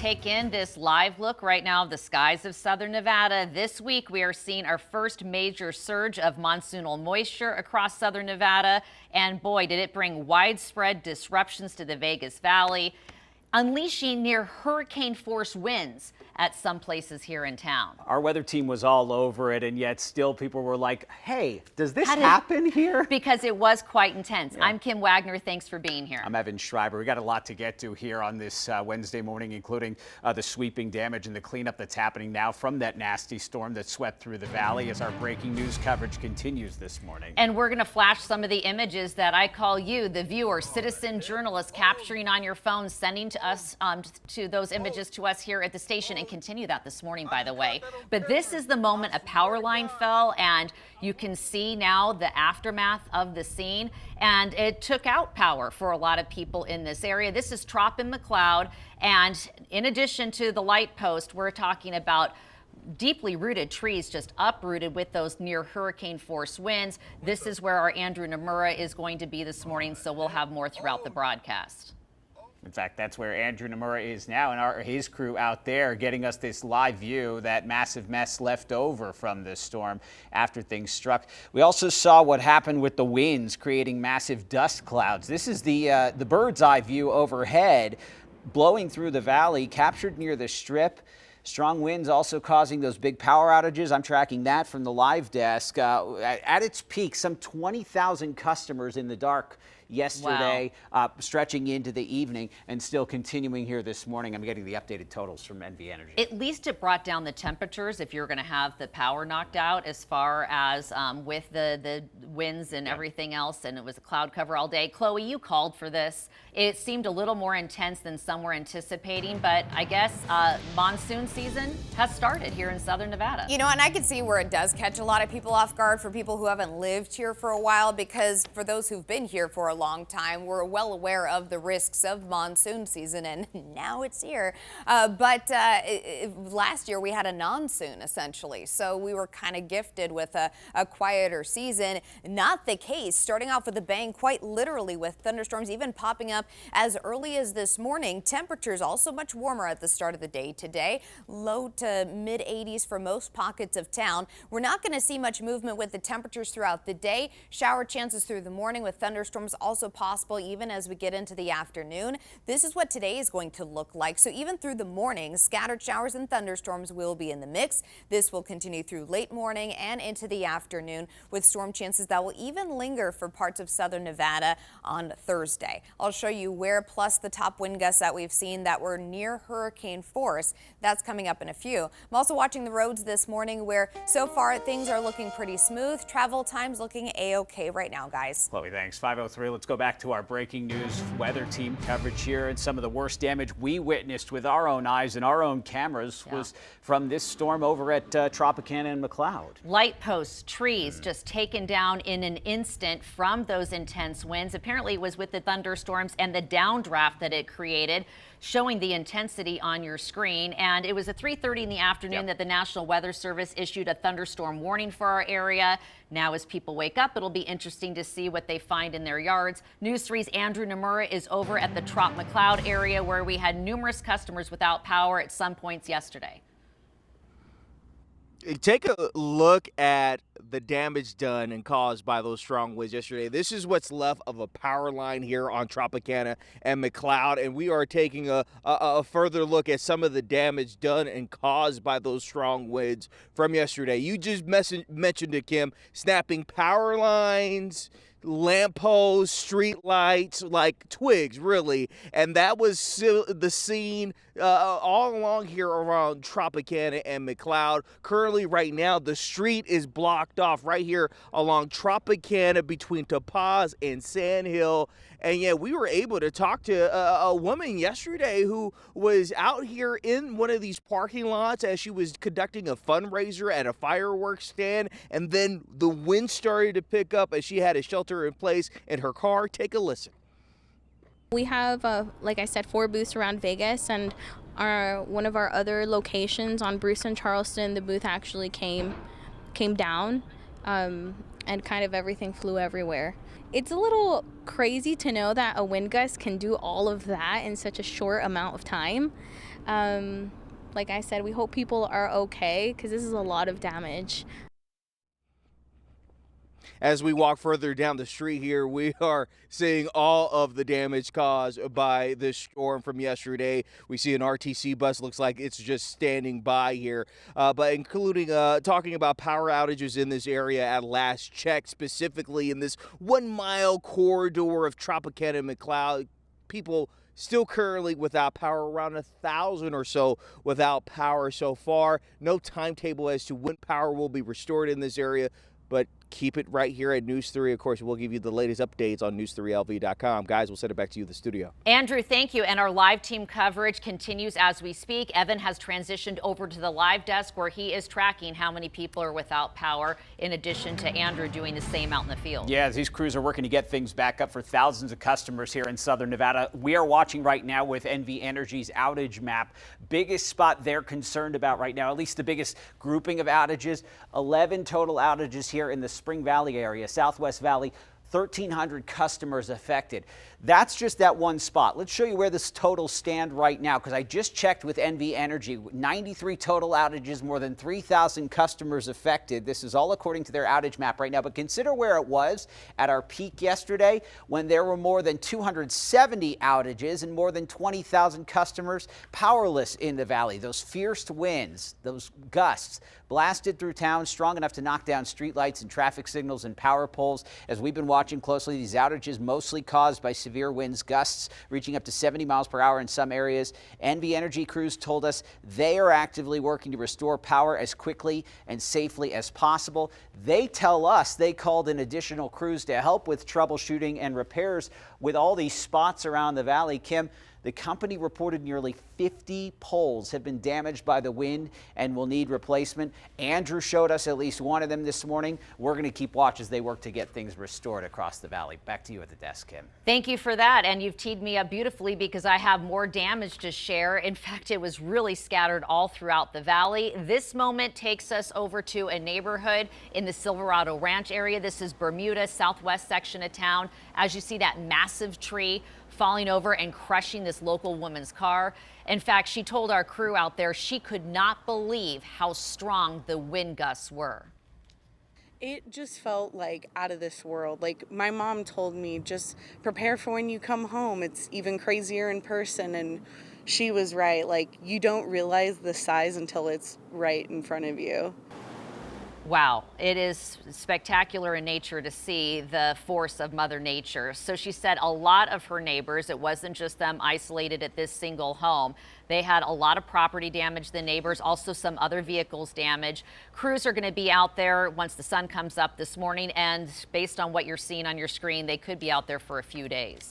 take in this live look right now of the skies of southern Nevada. This week, we are seeing our first major surge of monsoonal moisture across southern Nevada. And boy, did it bring widespread disruptions to the Vegas Valley, unleashing near hurricane force winds at some places here in town. Our weather team was all over it, and yet still people were like, hey, does this happen here? Because it was quite intense. Yeah. I'm Kim Wagner. Thanks for being here. I'm Evan Schreiber. We got a lot to get to here on this Wednesday morning, including the sweeping damage and the cleanup that's happening now from that nasty storm that swept through the valley as our breaking news coverage continues this morning. And we're going to flash some of the images that I call you, the viewer, citizen journalist, capturing on your phone, sending to us, to those images to us here at the station, and continue that this morning, by the way. But this is the moment a power line fell, and you can see now the aftermath of the scene, and it took out power for a lot of people in this area. This is Trop and McLeod, and in addition to the light post, we're talking about deeply rooted trees just uprooted with those near hurricane force winds. This is where our Andrew Nomura is going to be this morning, so we'll have more throughout the broadcast. In fact, that's where Andrew Nomura is now, and his crew out there getting us this live view, that massive mess left over from this storm after things struck. We also saw what happened with the winds creating massive dust clouds. This is the bird's eye view overhead, blowing through the valley, captured near the strip. Strong winds also causing those big power outages. I'm tracking that from the live desk. At its peak, some 20,000 customers in the dark yesterday, wow. Stretching into the evening and still continuing here this morning. I'm getting the updated totals from NV Energy. At least it brought down the temperatures if you're going to have the power knocked out, as far as with the winds and everything else, and it was a cloud cover all day. Chloe, you called for this. It seemed a little more intense than some were anticipating, but I guess monsoon season has started here in southern Nevada. You know, and I can see where it does catch a lot of people off guard, for people who haven't lived here for a while, because for those who've been here for a long time, we're well aware of the risks of monsoon season, and now it's here. But last year we had a non-soon essentially, so we were kind of gifted with a quieter season. Not the case. Starting off with a bang, quite literally, with thunderstorms even popping up as early as this morning. Temperatures also much warmer at the start of the day today. Low to mid 80s for most pockets of town. We're not going to see much movement with the temperatures throughout the day. Shower chances through the morning, with thunderstorms also possible even as we get into the afternoon. This is what today is going to look like. So even through the morning, scattered showers and thunderstorms will be in the mix. This will continue through late morning and into the afternoon, with storm chances that will even linger for parts of southern Nevada on Thursday. I'll show you where, plus the top wind gusts that we've seen that were near hurricane force. That's coming up in a few. I'm also watching the roads this morning, where so far things are looking pretty smooth. Travel times looking a-okay right now, guys. Chloe, thanks. 5:03. Let's go back to our breaking news weather team coverage here, and some of the worst damage we witnessed with our own eyes and our own cameras was from this storm over at Tropicana and McLeod. Light posts, trees just taken down in an instant from those intense winds. Apparently it was with the thunderstorms and the downdraft that it created, showing the intensity on your screen. And it was at 3:30 in the afternoon that the National Weather Service issued a thunderstorm warning for our area. Now, as people wake up, it'll be interesting to see what they find in their yards. News 3's Andrew Nomura is over at the Trop McLeod area, where we had numerous customers without power at some points yesterday. Take a look at the damage done and caused by those strong winds yesterday. This is what's left of a power line here on Tropicana and McLeod, and we are taking a further look at some of the damage done and caused by those strong winds from yesterday. You just mentioned it, Kim, snapping power lines, lampposts, street lights, like twigs, really. And that was the scene all along here around Tropicana and McLeod. Currently, right now, the street is blocked off right here along Tropicana between Topaz and Sand Hill. And yeah, we were able to talk to a woman yesterday who was out here in one of these parking lots as she was conducting a fundraiser at a fireworks stand. And then the wind started to pick up as she had a shelter in place in her car. Take a listen. We have, like I said, 4 booths around Vegas, and one of our other locations on Bruce and Charleston, the booth actually came down, and kind of everything flew everywhere. It's a little crazy to know that a wind gust can do all of that in such a short amount of time. Like I said, we hope people are okay because this is a lot of damage. As we walk further down the street here, we are seeing all of the damage caused by this storm from yesterday. We see an RTC bus, looks like it's just standing by here, but including talking about power outages in this area at last check, specifically in this 1 mile corridor of Tropicana and McLeod. People still currently without power, around 1,000 or so without power so far. No timetable as to when power will be restored in this area, but keep it right here at News 3. Of course, we'll give you the latest updates on news3lv.com. Guys, we'll send it back to you, the studio. Andrew, thank you. And our live team coverage continues as we speak. Evan has transitioned over to the live desk where he is tracking how many people are without power, in addition to Andrew doing the same out in the field. Yeah, these crews are working to get things back up for thousands of customers here in southern Nevada. We are watching right now with NV Energy's outage map. Biggest spot they're concerned about right now, at least the biggest grouping of outages, 11 total outages here in the Spring Valley area, Southwest Valley, 1,300 customers affected. That's just that one spot. Let's show you where this totals stand right now, because I just checked with NV Energy. 93 total outages, more than 3,000 customers affected. This is all according to their outage map right now. But consider where it was at our peak yesterday, when there were more than 270 outages and more than 20,000 customers powerless in the valley. Those fierce winds, those gusts, blasted through town, strong enough to knock down streetlights and traffic signals and power poles. As we've been watching closely, these outages mostly caused by severe winds, gusts reaching up to 70 miles per hour in some areas. NV Energy crews told us they are actively working to restore power as quickly and safely as possible. They tell us they called in additional crews to help with troubleshooting and repairs with all these spots around the valley. Kim, the company reported nearly 50 poles have been damaged by the wind and will need replacement. Andrew showed us at least one of them this morning. We're going to keep watch as they work to get things restored across the valley. Back to you at the desk, Kim. Thank you for that. And you've teed me up beautifully because I have more damage to share. In fact, it was really scattered all throughout the valley. This moment takes us over to a neighborhood in the Silverado Ranch area. This is Bermuda, southwest section of town. As you see that massive tree falling over and crushing this local woman's car. In fact, she told our crew out there she could not believe how strong the wind gusts were. It just felt like out of this world. Like my mom told me, just prepare for when you come home. It's even crazier in person. And she was right. Like you don't realize the size until it's right in front of you. Wow, it is spectacular in nature to see the force of Mother Nature. So she said a lot of her neighbors, it wasn't just them isolated at this single home. They had a lot of property damage, the neighbors, also some other vehicles damage. Crews are going to be out there once the sun comes up this morning, and based on what you're seeing on your screen, they could be out there for a few days.